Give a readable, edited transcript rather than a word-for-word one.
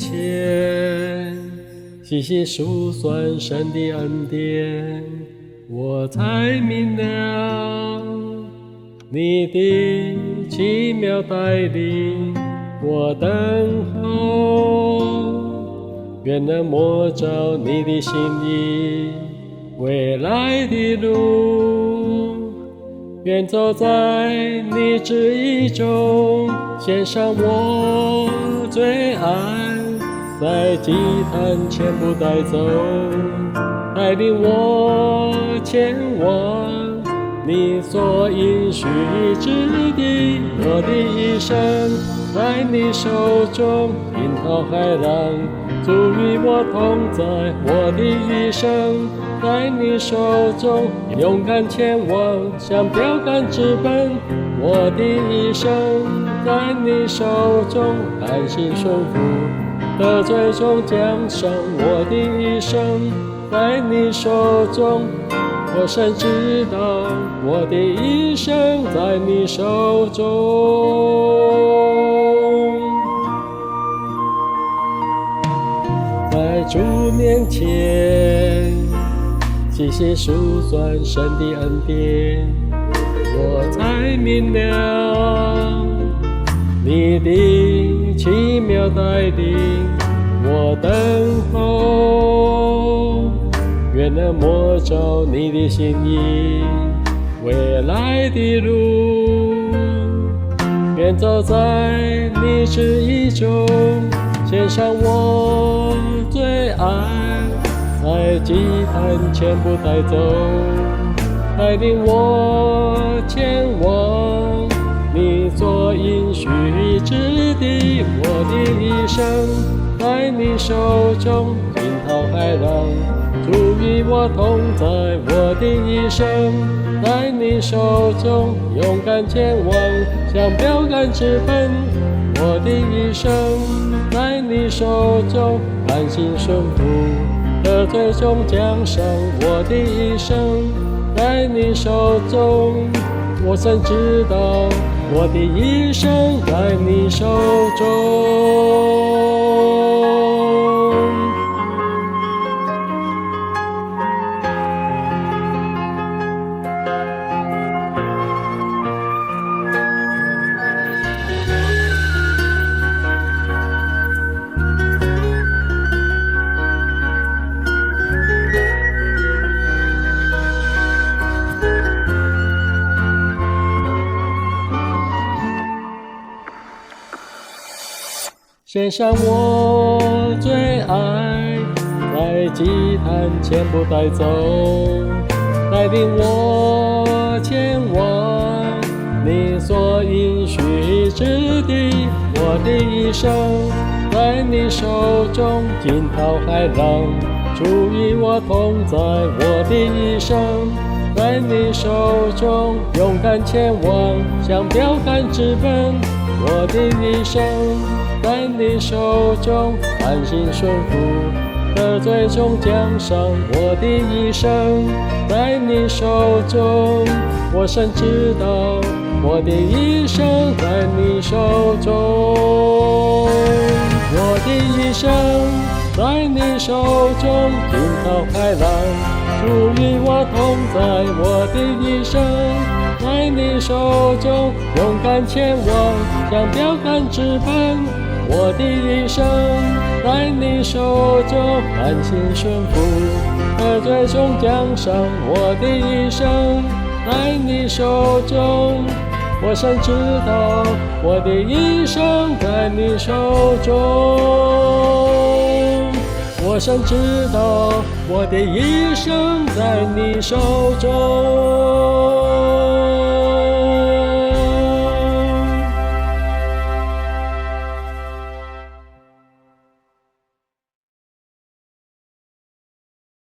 前，细细数算神的恩典，我才明了你的奇妙带领，我等候，愿能摸着你的心意，未来的路，愿走在你旨意中，献上我最爱，在祭坛全部带走，带领我前往你所应许之地。我的一生在你手中，惊涛骇浪，主与我同在。我的一生在你手中，勇敢前往，向标杆直奔。我的一生在你手中，甘心顺服，得最终奖赏。我的一生在你手中，我深知道我的一生在你手中。在主面前细细数算神的恩典，我才明了你的奇妙带领，我等候，愿能摸着你的心意，未来的路，愿走在你旨意中，献上我最爱，在祭坛全部带走，带领我前往你所应许之地。我的一生在你手中，惊涛骇浪，主与我同在。我的一生在你手中，勇敢前往，向标杆直奔。我的一生在你手中，甘心顺服，得最终奖赏。我的一生在你手中，我深知道我的一生在你手中。献上我最爱，在祭坛全部带走，带领我前往你所应许之地。我的一生在你手中，惊涛骇浪，主与我同在。我的一生在你手中，勇敢前往，向标杆直奔。我的一生在你手中，甘心顺服，得最终奖赏。我的一生在你手中，我深知道我的一生在你手中。我的一生在你手中，惊涛骇浪，主与我同在。我的一生在你手中，勇敢前往，向标杆直奔。我的一生在你手中，甘心顺服，得最终奖赏。我的一生在你手中，我深知道我的一生在你手中。我深知道我的一生在你手中。